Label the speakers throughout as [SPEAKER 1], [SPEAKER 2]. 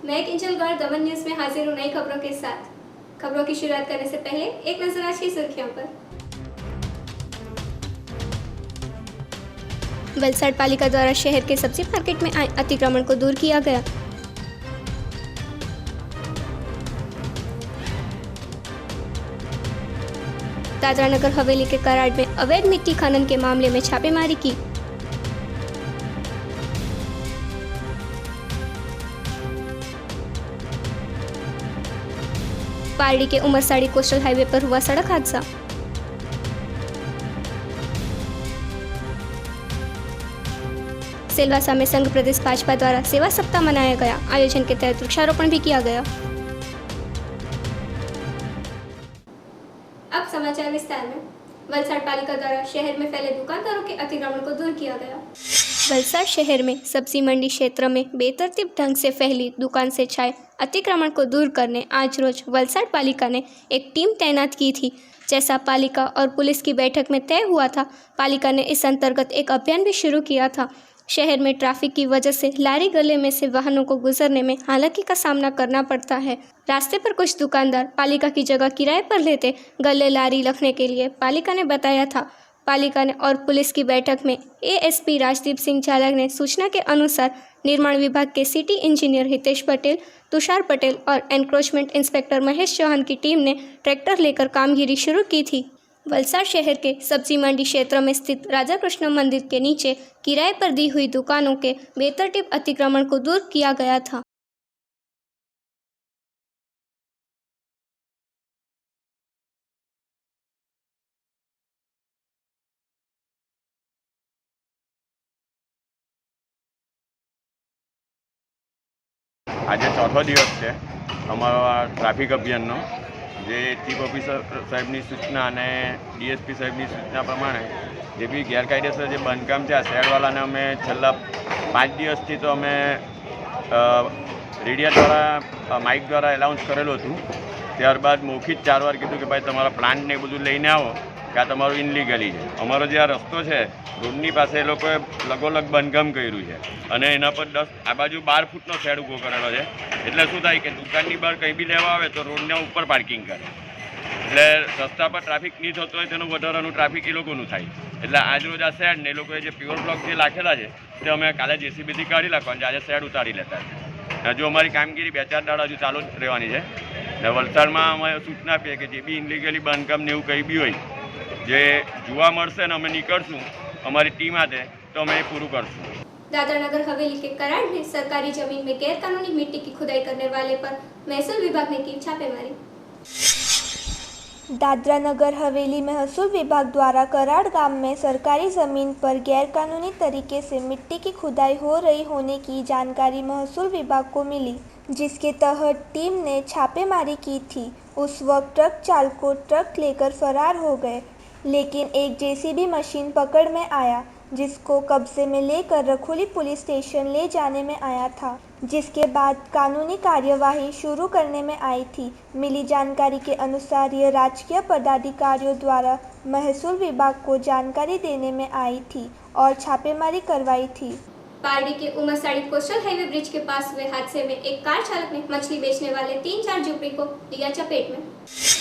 [SPEAKER 1] मैं किंजल गौर दमन न्यूज में हाजिर हूँ नई खबरों के साथ। खबरों की शुरुआत करने से पहले एक नजर आज की सुर्खियों पर। वलसाड पालिका द्वारा शहर के सब्जी मार्केट में आए अतिक्रमण को दूर किया गया। दादरा नगर हवेली के कराड़ में अवैध मिट्टी खनन के मामले में छापेमारी की। पारडी के उमरसाड़ी कोस्टल हाईवे पर हुआ सड़क हादसा। सिलवासा में संघ प्रदेश भाजपा द्वारा सेवा सप्ताह मनाया गया। आयोजन के तहत वृक्षारोपण भी किया गया। अब समाचार विस्तार में। वलसाड पालिका द्वारा शहर में फैले दुकानदारों के अतिक्रमण को दूर किया गया। वलसाड शहर में सब्जी मंडी क्षेत्र में बेतरतीब ढंग से फैली दुकान से छाए अतिक्रमण को दूर करने आज रोज वलसाड पालिका ने एक टीम तैनात की थी। जैसा पालिका और पुलिस की बैठक में तय हुआ था, पालिका ने इस अंतर्गत एक अभियान भी शुरू किया था। शहर में ट्रैफिक की वजह से लारी गले में से वाहनों को गुजरने में हालांकि का सामना करना पड़ता है। रास्ते पर कुछ दुकानदार पालिका की जगह किराए पर लेते गले लारी रखने के लिए पालिका ने बताया था। पालिका ने और पुलिस की बैठक में एएसपी राजदीप सिंह झालक ने सूचना के अनुसार निर्माण विभाग के सिटी इंजीनियर हितेश पटेल, तुषार पटेल और एनक्रोचमेंट इंस्पेक्टर महेश चौहान की टीम ने ट्रैक्टर लेकर कामगिरी शुरू की थी। वलसाड शहर के सब्जी मंडी क्षेत्र में स्थित राधा कृष्ण मंदिर के नीचे किराए पर दी हुई दुकानों के बेतरतीब अतिक्रमण को दूर किया गया था।
[SPEAKER 2] आज चौथो दिवस है अमरा ट्राफिक अभियान जे चीफ ऑफिसर साहेबनी सूचना और डीएसपी साहेबनी सूचना प्रमाणे जे भी गैरकायदेसर जो बांधकाम है शेडवाला ने अमे छेल्ला 5 दिवस थी तो अमे रेडिया द्वारा माइक द्वारा एलाउंस करेलू हतुं। त्यारबाद मौखिक 4 વાર कीधुं कि भाई तमारा प्लांट ने बधुं लईने आवो कि आ तमारुं इनलीगली है। अमारो जे आ रस्तो है रोडनी पासे ए लोकोए लगोलग बांधकाम कर्युं छे अने एना पर 10 आ बाजू 12 फूटनो शेड ऊभो करेलो छे। એટલે શું થાય કે દુકાનની બહાર કંઈ બી લેવા આવે તો રોડના ઉપર પાર્કિંગ કરે, એટલે રસ્તા પર ટ્રાફિક નહીં થતો હોય તેનું વધારાનું ટ્રાફિક એ લોકોનું થાય। એટલે આજ રોજ આ શેડ ને એ લોકોએ જે પ્યોર બ્લોક જે નાખેલા છે તે અમે કાલે જેસીબીથી કાઢી નાખવાનું છે, આજે શેડ ઉતારી લેતા છે। હજુ અમારી કામગીરી 2-4 દાડા હજુ ચાલુ જ રહેવાની છે ને વલસાડમાં અમે સૂચના આપીએ કે જે બી ઇનલીગલી બાંધકામ ને એવું કંઈ બી હોય જે જોવા મળશે ને અમે નીકળશું અમારી ટીમ હાથે તો અમે એ પૂરું કરશું।
[SPEAKER 1] दादरा नगर हवेली के कराड़ में सरकारी जमीन में गैरकानूनी मिट्टी की खुदाई करने वाले पर महसूल विभाग ने की छापेमारी।
[SPEAKER 3] दादरा नगर हवेली महसूल विभाग द्वारा कराड़ गांव में सरकारी जमीन पर गैरकानूनी तरीके से मिट्टी की खुदाई हो रही होने की जानकारी महसूल विभाग को मिली, जिसके तहत टीम ने छापेमारी की थी। उस वक्त ट्रक चालक ट्रक लेकर फरार हो गए, लेकिन एक जेसीबी मशीन पकड़ में आया, जिसको कब्जे में लेकर रखोली पुलिस स्टेशन ले जाने में आया था, जिसके बाद कानूनी कार्यवाही शुरू करने में आई थी। मिली जानकारी के अनुसार यह राजकीय पदाधिकारियों द्वारा महसूल विभाग को जानकारी देने में आई थी और छापेमारी करवाई थी।
[SPEAKER 1] पारडी के उमरसाड़ी कोस्टल हाईवे ब्रिज के पास हुए हादसे में एक कार चालक ने मछली बेचने वाले 3-4 झोपड़ी को लिया चपेट में।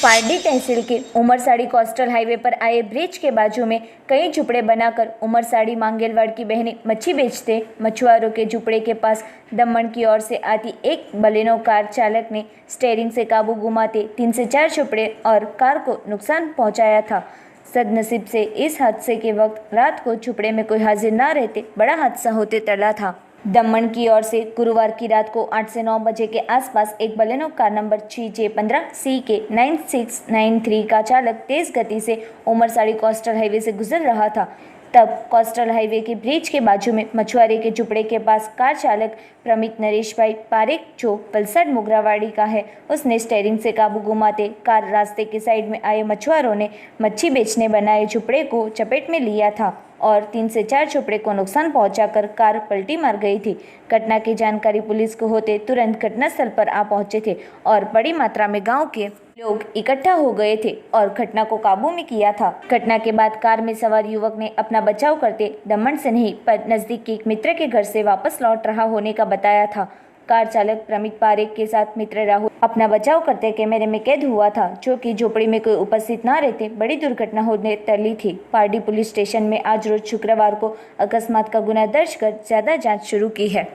[SPEAKER 4] पारडी तहसील के उमरसाड़ी कोस्टल हाईवे पर आए ब्रिज के बाजू में कई झुपड़े बनाकर उमरसाड़ी मांगेलवाड़ की बहनें मच्छी बेचते मछुआरों के झुपड़े के पास दमन की ओर से आती एक बलेनो कार चालक ने स्टीयरिंग से काबू गुमाते 3 से 4 झुपड़े और कार को नुकसान पहुंचाया था। सदनसीब से इस हादसे के वक्त रात को झुपड़े में कोई हाजिर न रहते बड़ा हादसा होते टला था। दमन की ओर से गुरुवार की रात को 8 से 9 बजे के आसपास एक बलेनो कार नंबर 6J15C के 9693 का चालक तेज गति से उमरसाड़ी कोस्टल हाईवे से गुजर रहा था। तब कोस्टल हाईवे के ब्रिज के बाजू में मछुआरे के झुपड़े के पास कार चालक प्रमित नरेश भाई पारेख जो वलसाड मोगरावाड़ी का है, उसने स्टीयरिंग से काबू गुमाते कार रास्ते के साइड में आए मछुआरों ने मच्छी बेचने बनाए झुपड़े को चपेट में लिया था और 3 से 4 झुपड़े को नुकसान पहुंचाकर कार पलटी मार गई थी। घटना की जानकारी पुलिस को होते तुरंत घटनास्थल पर आ पहुंचे थे और बड़ी मात्रा में गांव के लोग इकट्ठा हो गए थे और घटना को काबू में किया था। घटना के बाद कार में सवार युवक ने अपना बचाव करते दमन से नहीं पर नजदीक के एक मित्र के घर से वापस लौट रहा होने का बताया था। कार चालक प्रमित पारेख के साथ मित्र राहुल अपना बचाव करते कैमरे में कैद हुआ था, जो कि झोपड़ी में कोई उपस्थित न रहते बड़ी दुर्घटना होने टली थी। पारडी पुलिस स्टेशन में आज रोज शुक्रवार को अकस्मात का गुना दर्ज कर ज्यादा जांच शुरू की है।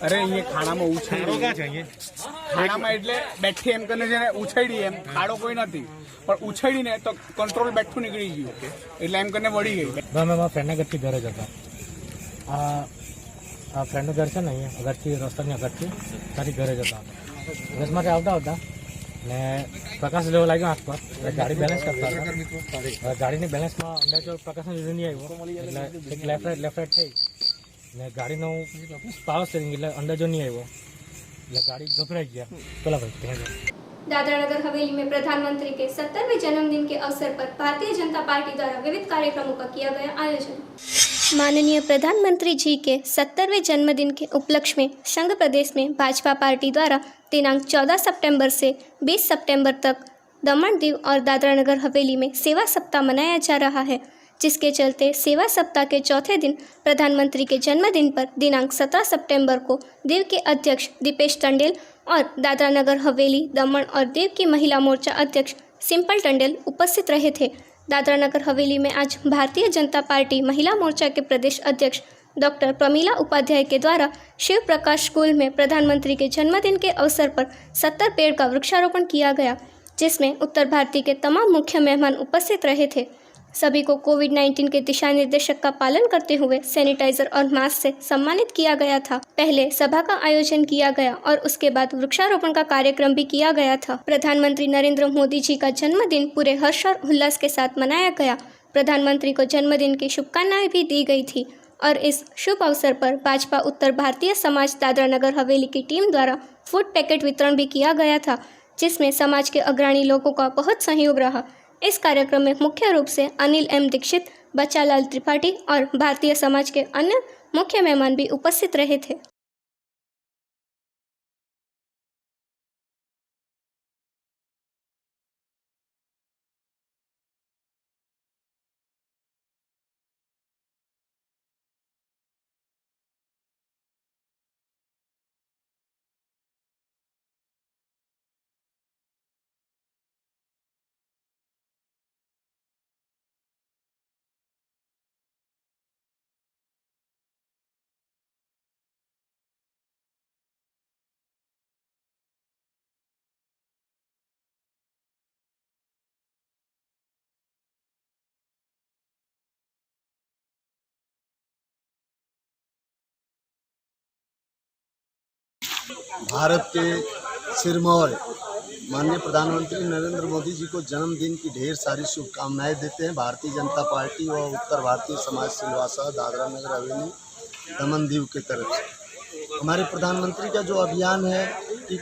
[SPEAKER 5] अरे ये खाना में उछળી ખાણામાં એટલે બેઠી એમ કરીને જેને ઉછળી એમ ખાડો કોઈ નથી પણ ઉછળીને તો કંટ્રોલ બેઠું નીકળી ગયું એટલે એમ કરીને વળી ગઈ।
[SPEAKER 6] मैं मारा फ्रेंड घर घरे जता फ्रेंड घर से नहीं अगर थी रस्ता नहीं अगर थी तारी घरे जता बस में आता ने प्रकाश लेव लगे आसपास गाड़ी बैलेंस करता गाड़ी ने बैलेंस में अंदर जो प्रकाश नहीं आया एक लेफ्ट राइट थी ने गाड़ी नो पावर स्टीयरिंग એટલે અંદર જો नहीं આવ્યો એટલે ગાડી ગભરાઈ ગયા પેલા ભાઈ।
[SPEAKER 1] दादरा नगर हवेली में प्रधानमंत्री के 70वें जन्मदिन के अवसर पर भारतीय जनता पार्टी द्वारा विविध कार्यक्रमों का किया गया आयोजन। माननीय प्रधानमंत्री जी के 70वें जन्मदिन के उपलक्ष्य में संघ प्रदेश में भाजपा पार्टी द्वारा दिनांक 14 सितंबर से 20 सितंबर तक दमन दीव और दादरा नगर हवेली में सेवा सप्ताह मनाया जा रहा है, जिसके चलते सेवा सप्ताह के चौथे दिन प्रधानमंत्री के जन्मदिन पर दिनांक 17 सितंबर को दीव के अध्यक्ष दीपेश टंडेल और दादरा नगर हवेली, दमन और दीव की महिला मोर्चा अध्यक्ष सिंपल टंडेल उपस्थित रहे थे। दादरा नगर हवेली में आज भारतीय जनता पार्टी महिला मोर्चा के प्रदेश अध्यक्ष डॉक्टर प्रमीला उपाध्याय के द्वारा शिव प्रकाश स्कूल में प्रधानमंत्री के जन्मदिन के अवसर पर 70 पेड़ का वृक्षारोपण किया गया, जिसमें उत्तर भारतीय के तमाम मुख्य मेहमान उपस्थित रहे थे। सभी को कोविड-19 के दिशा निर्देशक का पालन करते हुए सैनिटाइजर और मास्क से सम्मानित किया गया था। पहले सभा का आयोजन किया गया और उसके बाद वृक्षारोपण का कार्यक्रम भी किया गया था। प्रधानमंत्री नरेंद्र मोदी जी का जन्मदिन पूरे हर्ष और उल्लास के साथ मनाया गया। प्रधानमंत्री को जन्मदिन की शुभकामनाएं भी दी गई थी और इस शुभ अवसर पर भाजपा उत्तर भारतीय समाज दादरा नगर हवेली की टीम द्वारा फूड पैकेट वितरण भी किया गया था, जिसमें समाज के अग्रणी लोगों का बहुत सहयोग रहा। इस कार्यक्रम में मुख्य रूप से अनिल एम दीक्षित, बच्चालाल त्रिपाठी और भारतीय समाज के अन्य मुख्य मेहमान भी उपस्थित रहे थे।
[SPEAKER 7] भारत के सिरमौर माननीय प्रधानमंत्री नरेंद्र मोदी जी को जन्मदिन की ढेर सारी शुभकामनाएं देते हैं। भारतीय जनता पार्टी व उत्तर भारतीय समाज सिलवासा दादरा नगर हवेली दमन दीव के तरफ से हमारे प्रधानमंत्री का जो अभियान है कि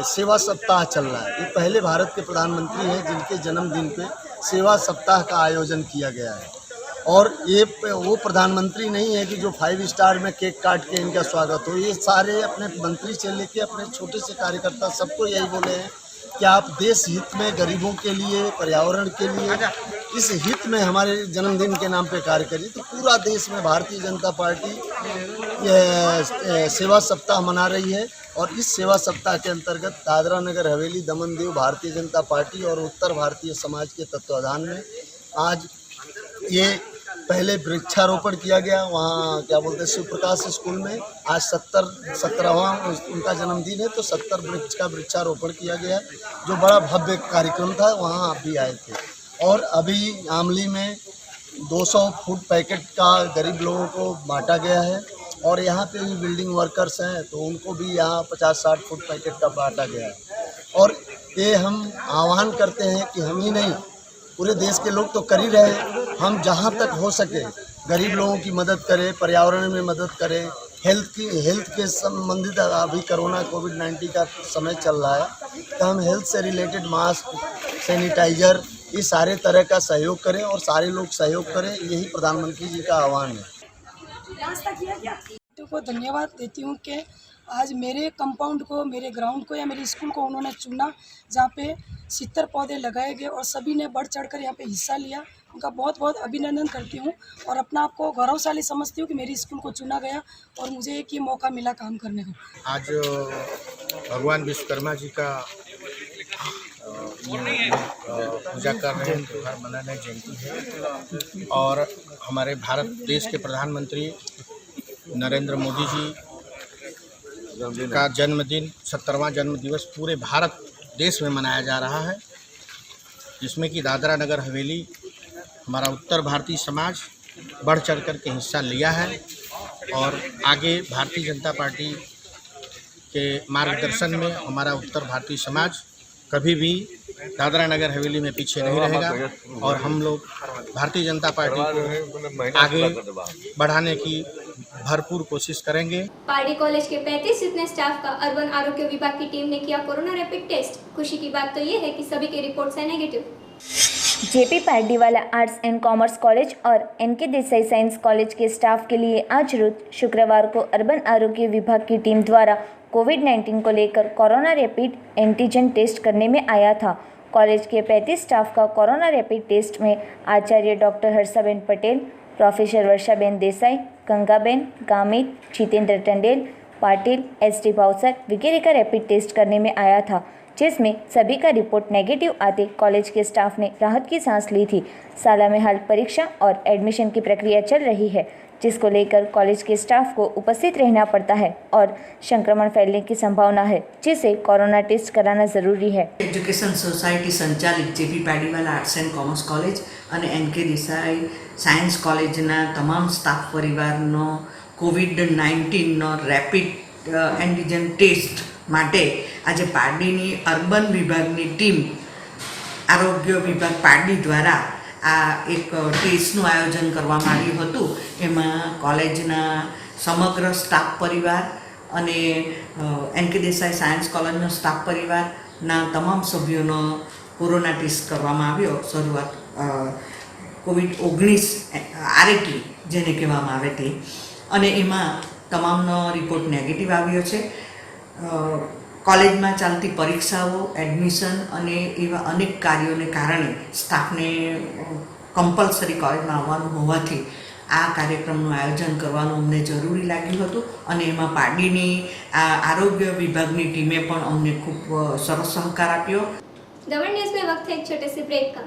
[SPEAKER 7] सेवा सप्ताह चल रहा है। ये पहले भारत के प्रधानमंत्री हैं जिनके जन्मदिन पे सेवा सप्ताह का आयोजन किया गया है। और ये वो प्रधानमंत्री नहीं है कि जो 5 स्टार में केक काट के इनका स्वागत हो। ये सारे अपने मंत्री से लेके अपने छोटे से कार्यकर्ता सबको यही बोले हैं कि आप देश हित में, गरीबों के लिए, पर्यावरण के लिए, इस हित में हमारे जन्मदिन के नाम पे कार्य करिए। तो पूरा देश में भारतीय जनता पार्टी सेवा सप्ताह मना रही है और इस सेवा सप्ताह के अंतर्गत दादरा नगर हवेली दमन दीव भारतीय जनता पार्टी और उत्तर भारतीय समाज के तत्वाधान में आज ये पहले वृक्षारोपण किया गया, वहाँ क्या बोलते हैं शिव प्रकाश स्कूल में। आज 17वां उनका जन्मदिन है तो 70 वृक्ष का वृक्षारोपण किया गया, जो बड़ा भव्य कार्यक्रम था। वहाँ आप भी आए थे। और अभी आमली में 200 फूड पैकेट का गरीब लोगों को बांटा गया है और यहाँ पे भी बिल्डिंग वर्कर्स हैं तो उनको भी यहाँ 50-60 फूड पैकेट का बांटा गया है। और ये हम आह्वान करते हैं कि हम ही नहीं, पूरे देश के लोग तो कर ही रहे हैं, हम जहाँ तक हो सके गरीब लोगों की मदद करें, पर्यावरण में मदद करें, हेल्थ के संबंधित अभी कोरोना कोविड-19 का समय चल रहा है तो हम हेल्थ से रिलेटेड मास्क, सैनिटाइजर, ये सारे तरह का सहयोग करें और सारे लोग सहयोग करें, यही प्रधानमंत्री जी का आह्वान है।
[SPEAKER 8] को धन्यवाद देती हूँ कि आज मेरे कंपाउंड को, मेरे ग्राउंड को या मेरे स्कूल को उन्होंने चुना, जहाँ पे 70 पौधे लगाए गए और सभी ने बढ़ चढ़कर यहाँ पे हिस्सा लिया। उनका बहुत बहुत अभिनंदन करती हूँ और अपना आप को गौरवशाली समझती हूँ कि मेरी स्कूल को चुना गया और मुझे एक ये मौका मिला काम करने का।
[SPEAKER 9] आज भगवान विश्वकर्मा जी का पूजा कर रहे हैं, त्यौहार मना रहे, जयंती है। और हमारे भारत देश के प्रधानमंत्री नरेंद्र मोदी जी का जन्मदिन 70वां जन्म दिवस पूरे भारत देश में मनाया जा रहा है, जिसमें कि दादरा नगर हवेली हमारा उत्तर भारतीय समाज बढ़ चढ़ कर के हिस्सा लिया है। और आगे भारतीय जनता पार्टी के मार्गदर्शन में हमारा उत्तर भारतीय समाज कभी भी दादरा नगर हवेली में पीछे नहीं रहेगा और हम लोग भारतीय जनता पार्टी को आगे बढ़ाने की भरपूर कोशिश करेंगे।
[SPEAKER 1] पारडी कॉलेज के 35 जितने स्टाफ का अर्बन आरोग्य विभाग की टीम ने किया कोरोना रैपिड टेस्ट। खुशी की बात तो ये है कि सभी की रिपोर्ट्स है negative.
[SPEAKER 4] JP Pardiwala arts and commerce college और एनके देसाई साइंस कॉलेज के स्टाफ के लिए आज रोज शुक्रवार को अर्बन आरोग्य विभाग की टीम द्वारा कोविड-19 को लेकर कोरोना रैपिड एंटीजन टेस्ट करने में आया था। कॉलेज के 35 स्टाफ का कोरोना रैपिड टेस्ट में Acharya doctor Harshaben Patel, professor Varshaben Desai, Gangaben, Gamit, Jitendra Tandel, Patil, S T. Bhavsar वगैरह का रैपिड टेस्ट करने में आया था, जिसमें सभी का रिपोर्ट नेगेटिव आते कॉलेज के स्टाफ ने राहत की सांस ली थी। साला में हाल परीक्षा और एडमिशन की प्रक्रिया चल रही है, जिसको लेकर कॉलेज के स्टाफ को उपस्थित रहना पड़ता है और संक्रमण फैलने की संभावना है, जिसे कोरोना टेस्ट कराना जरूरी है।
[SPEAKER 10] एज्युकेशन सोसायटी संचालित JP Pardiwala arts and commerce college और एनके देसाई साइंस कॉलेजना तमाम स्टाफ परिवारनो कोविड-19 रेपिड एंटीजन टेस्ट માટે આજે પારડીની અર્બન વિભાગની ટીમ આરોગ્ય વિભાગ પારડી દ્વારા આ એક ટેસ્ટનું આયોજન કરવામાં આવ્યું હતું। એમાં કોલેજના સમગ્ર સ્ટાફ પરિવાર અને એનકે દેસાઈ સાયન્સ કોલેજનો સ્ટાફ પરિવારના તમામ સભ્યોનો કોરોના ટેસ્ટ કરવામાં આવ્યો। શરૂઆત કોવિડ-19 RAT જેને કહેવામાં આવે તે, અને એમાં તમામનો રિપોર્ટ નેગેટિવ આવ્યો છે। કોલેજમાં ચાલતી પરીક્ષાઓ, એડમિશન અને એવા અનેક કાર્યોને કારણે સ્ટાફને કમ્પલસરી કોલેજમાં આવવાનું હોવાથી આ કાર્યક્રમનું આયોજન કરવાનું અમને જરૂરી લાગ્યું હતું અને એમાં પારડીની આરોગ્ય વિભાગની ટીમે પણ અમને ખૂબ સરસ સહકાર આપ્યો।
[SPEAKER 1] दमन न्यूज में वक्त है एक छोटे से ब्रेक का।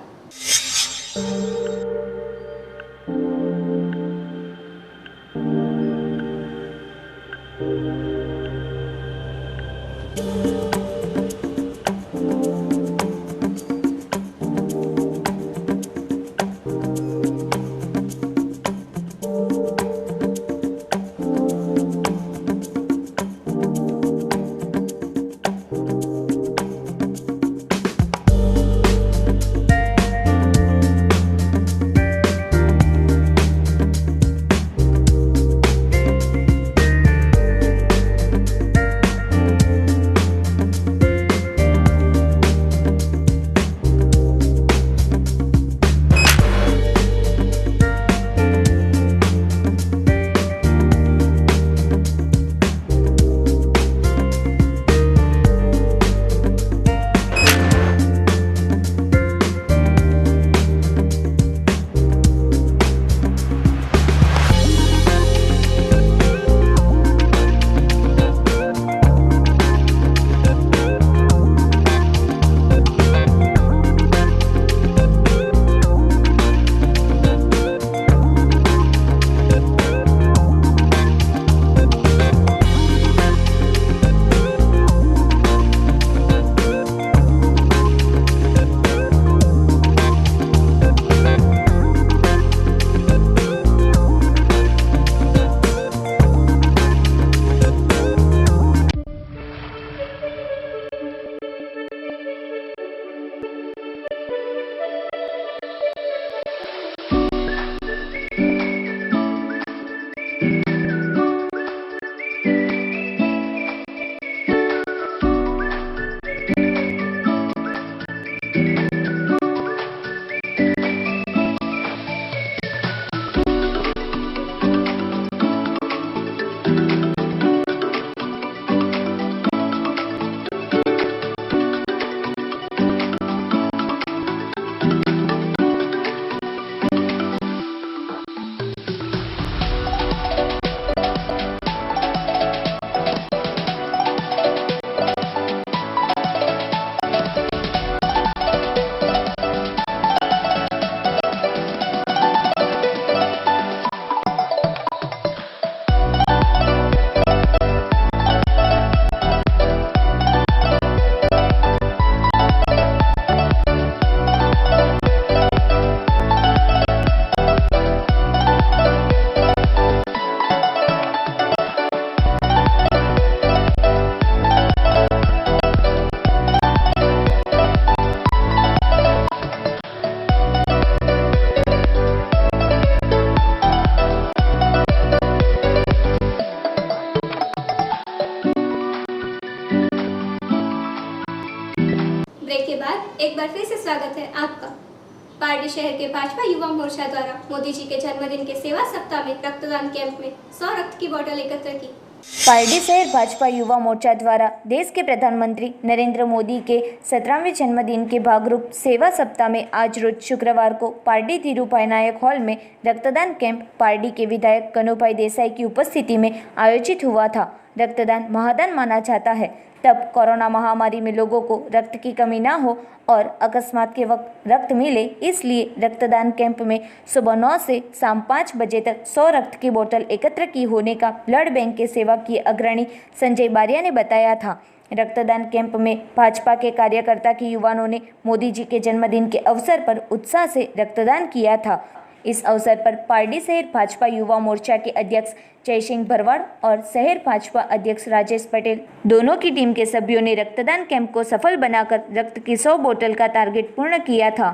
[SPEAKER 1] बार फिर से स्वागत है आपका। पार्टी शहर के भाजपा युवा मोर्चा द्वारा मोदी जी के जन्मदिन के सेवा सप्ताह में रक्तदान कैंप में 100 रक्त की बोतल एकत्र की।
[SPEAKER 4] पारडी शहर भाजपा युवा मोर्चा द्वारा देश के प्रधानमंत्री नरेंद्र मोदी के 17वें जन्मदिन के भागरूप सेवा सप्ताह में आज रोज शुक्रवार को पारडी धीरूभाई नायक हॉल में रक्तदान कैंप पारडी के विधायक कनुभाई देसाई की उपस्थिति में आयोजित हुआ था। रक्तदान महादान माना जाता है। तब कोरोना महामारी में लोगों को रक्त की कमी ना हो और अकस्मात के वक्त रक्त मिले, इसलिए रक्तदान कैंप में सुबह 9 से शाम 5 बजे तक 100 रक्त की बोतल एकत्र की होने का ब्लड बैंक के सेवा के अग्रणी संजय बारिया ने बताया था। रक्तदान कैंप में भाजपा के कार्यकर्ता के युवाओं ने मोदी जी के जन्मदिन के अवसर पर उत्साह से रक्तदान किया था। इस अवसर पर पारडी शहर भाजपा युवा मोर्चा के अध्यक्ष जय सिंह भरवाड़ और शहर भाजपा अध्यक्ष राजेश पटेल दोनों की टीम के सभ्यों ने रक्तदान कैंप को सफल बनाकर रक्त की 100 बोतल का टारगेट पूर्ण किया था।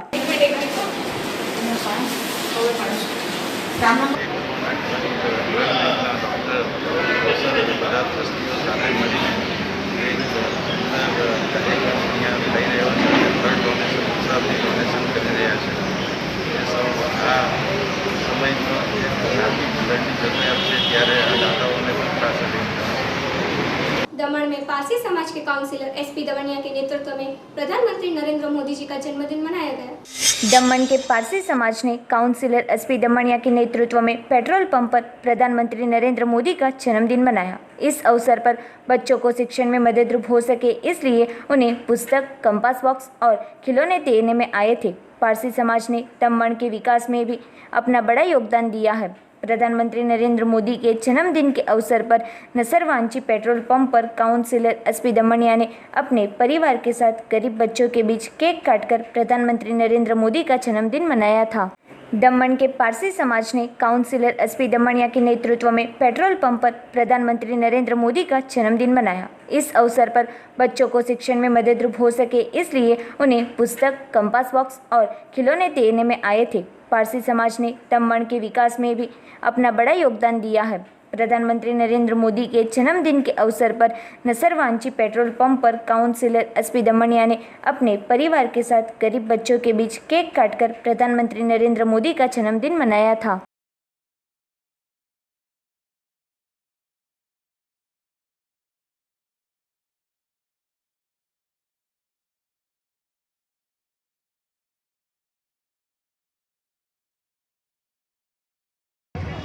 [SPEAKER 1] दमन में पारसी समाज के काउंसिलर एसपी दमनिया के नेतृत्व में प्रधानमंत्री नरेंद्र मोदी जी का जन्मदिन मनाया गया।
[SPEAKER 4] दमन के पारसी समाज ने काउंसिलर एसपी दमनिया के नेतृत्व में पेट्रोल पंप पर प्रधानमंत्री नरेंद्र मोदी का जन्मदिन मनाया। इस अवसर पर बच्चों को शिक्षण में मददरूप हो सके, इसलिए उन्हें पुस्तक, कंपास बॉक्स और खिलौने देने में आए थे। पारसी समाज ने दमन के विकास में भी अपना बड़ा योगदान दिया है। प्रधानमंत्री नरेंद्र मोदी के जन्मदिन के अवसर पर नसरवांची पेट्रोल पंप पर काउंसिलर एसपी दमनिया ने अपने परिवार के साथ गरीब बच्चों के बीच केक काटकर प्रधानमंत्री नरेंद्र मोदी का जन्मदिन मनाया था। दमन के पारसी समाज ने काउंसिलर एसपी दमनिया के नेतृत्व में पेट्रोल पंप पर प्रधानमंत्री नरेंद्र मोदी का जन्मदिन मनाया। इस अवसर पर बच्चों को शिक्षण में मददरूप हो सके, इसलिए उन्हें पुस्तक, कंपास बॉक्स और खिलौने देने में आए थे। पारसी समाज ने दमन के विकास में भी अपना बड़ा योगदान दिया है। प्रधानमंत्री नरेंद्र मोदी के जन्मदिन के अवसर पर नसरवांची पेट्रोल पंप पर काउंसिलर एसपी दमनिया ने अपने परिवार के साथ गरीब बच्चों के बीच केक काटकर प्रधानमंत्री नरेंद्र मोदी का जन्मदिन मनाया था।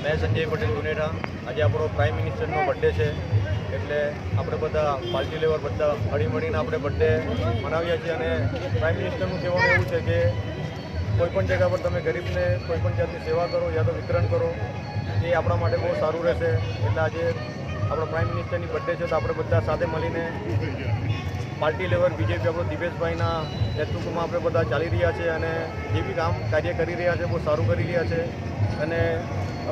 [SPEAKER 11] मैं संजय पटेल दुनेरा। आज આપણો પ્રાઇમ મિનિસ્ટરનો બર્થડે છે, એટલે આપણે બધા પાર્ટી લેવલ બધા હળીમળીને આપણે બર્થડે મનાવીએ છીએ। અને પ્રાઇમ મિનિસ્ટરનું કહેવાનું એવું છે કે કોઈપણ જગ્યા પર તમે ગરીબને કોઈપણ જાતની સેવા કરો યા તો વિતરણ કરો, એ આપણા માટે બહુ સારું રહેશે। એટલે આજે આપણો પ્રાઇમ મિનિસ્ટરની બર્થડે છે, તો આપણે બધા સાથે મળીને પાર્ટી લેવલ બીજેપી આપણો દિવેશભાઈના નેતૃત્વમાં આપણે બધા ચાલી રહ્યા છે અને જે બી કામ કાર્ય કરી રહ્યા છે બહુ સારું કરી રહ્યા છે। અને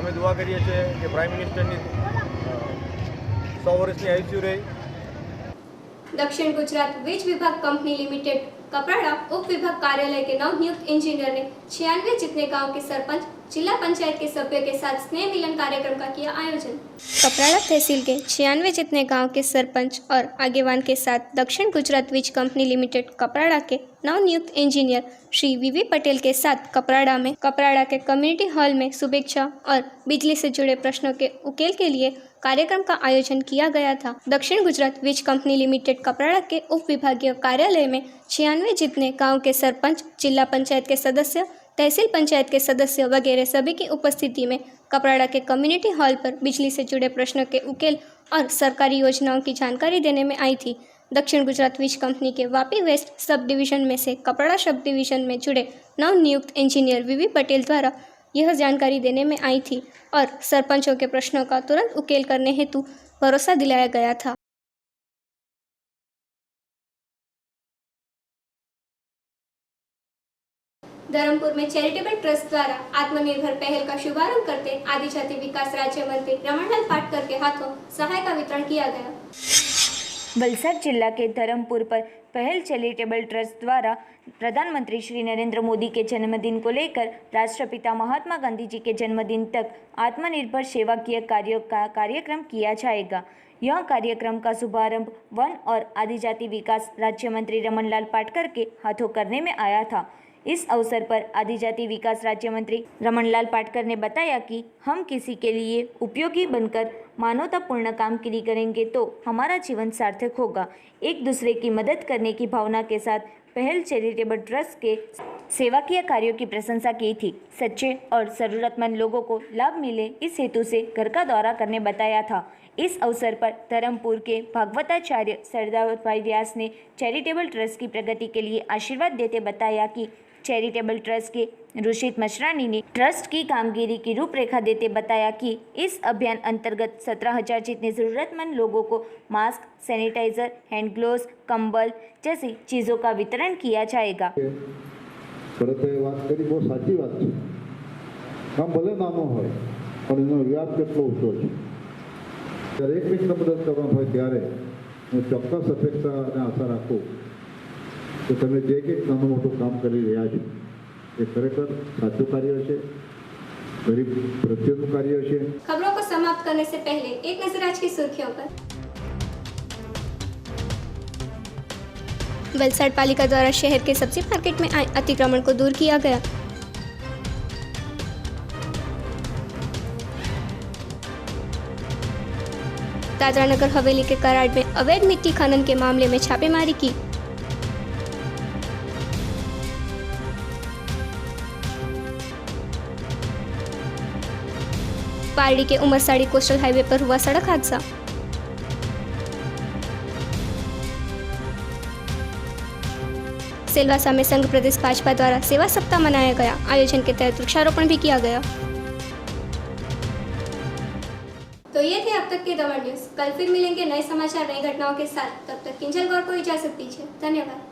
[SPEAKER 11] અમે દુઆ કરીએ છીએ કે પ્રાઇમ મિનિસ્ટરની 100 વર્ષની આયુષ્ય રહે।
[SPEAKER 1] दक्षिण गुजरात वीज विभाग कंपनी लिमिटेड कपराड़ा उप विभाग कार्यालय के नवनियुक्त इंजीनियर ने 96 जितने गांव के सरपंच, जिला पंचायत के सभ्यों के साथ स्नेह मिलन कार्यक्रम का किया आयोजन। कपराड़ा तहसील के 96 जितने गांव के सरपंच और आगेवान के साथ दक्षिण गुजरात वीज कंपनी लिमिटेड कपराड़ा के नवनियुक्त इंजीनियर श्री वीवी पटेल के साथ कपराड़ा के कम्युनिटी हॉल में शुभेच्छा और बिजली से जुड़े प्रश्नों के उकेल के लिए कार्यक्रम का आयोजन किया गया था। दक्षिण गुजरात वीज कंपनी लिमिटेड कपराड़ा के उप विभागीय कार्यालय में 96 जितने गांव के सरपंच, जिला पंचायत के सदस्य, तहसील पंचायत के सदस्य वगैरह सभी की उपस्थिति में कपराड़ा के कम्युनिटी हॉल पर बिजली से जुड़े प्रश्नों के उकेल और सरकारी योजनाओं की जानकारी देने में आई थी। दक्षिण गुजरात वीज कंपनी के वापी वेस्ट सब डिवीजन में से कपराड़ा सब डिवीजन में जुड़े नवनियुक्त इंजीनियर वीवी पटेल द्वारा यह जानकारी देने में आई थी और सरपंचों के प्रश्नों का तुरंत उकेल करने हेतु भरोसा दिलाया गया था। धर्मपुर में चैरिटेबल ट्रस्ट द्वारा आत्मनिर्भर पहल का शुभारंभ करते आदिजाति विकास राज्य मंत्री रमणलाल पाटकर के हाथों सहाय का वितरण किया गया।
[SPEAKER 4] वलसाड जिला के धरमपुर पर पहल चैरिटेबल ट्रस्ट द्वारा प्रधानमंत्री श्री नरेंद्र मोदी के जन्मदिन को लेकर राष्ट्रपिता महात्मा गांधी जी के जन्मदिन तक आत्मनिर्भर सेवाकीय कार्यों का कार्यक्रम किया जाएगा। यह कार्यक्रम का शुभारंभ वन और आदिजाति विकास राज्य मंत्री रमनलाल पाटकर के हाथों करने में आया था। इस अवसर पर आदिजाति विकास राज्य मंत्री रमनलाल पाटकर ने बताया कि हम किसी के लिए उपयोगी बनकर मानवतापूर्ण कामगिरी करेंगे तो हमारा जीवन सार्थक होगा। एक दूसरे की मदद करने की भावना के साथ पहल चैरिटेबल ट्रस्ट के सेवाकीय कार्यों की प्रशंसा की थी। सच्चे और जरूरतमंद लोगों को लाभ मिले इस हेतु से घर का दौरा करने बताया था। इस अवसर पर धर्मपुर के भागवताचार्य सरदार भाई व्यास ने चैरिटेबल ट्रस्ट की प्रगति के लिए आशीर्वाद देते बताया कि चैरिटेबल ट्रस्ट के रुचित मशरानी ने ट्रस्ट की कामगिरी की रूपरेखा देते बताया कि इस अभियान अंतर्गत 17,000 जितने ज़रूरतमंद लोगों को मास्क, सैनिटाइजर, हैंड ग्लोव्स, कंबल जैसी चीज़ों का वितरण किया जाएगा।
[SPEAKER 12] વાત કરી બહુ સાચી વાત છે। કામ ભલે નાનું હોય પણ એનો વ્યાપ કેટલો ઊંચો છે। દરેક વ્યક્તિને મદદ કરવાનું હોય ત્યારે હું ચોક્કસ અપેક્ષા અને આશા રાખું કે તમે જે કંઈક નાનું મોટું કામ કરી રહ્યા છો એ ખરેખર સાચું કાર્ય છે, ગરીબ પ્રત્યેનું કાર્ય છે।
[SPEAKER 1] खबरों को समाप्त करने से पहले एक नजर आज की सुर्खियों पर। वलसाड पालिका द्वारा शहर के सब्जी मार्केट में आए अतिक्रमण को दूर किया गया। दादरा नगर हवेली के कराड़ में अवैध मिट्टी खनन के मामले में छापेमारी की। पारडी के उमरसाड़ी कोस्टल हाईवे पर हुआ सड़क हादसा। सिलवासा में संघ प्रदेश भाजपा द्वारा सेवा सप्ताह मनाया गया। आयोजन के तहत वृक्षारोपण भी किया गया। तो ये थे अब तक के दमन न्यूज। कल फिर मिलेंगे नए समाचार, नई घटनाओं के साथ। तब तक किंजल गौर को इजाजत दीजिए। धन्यवाद।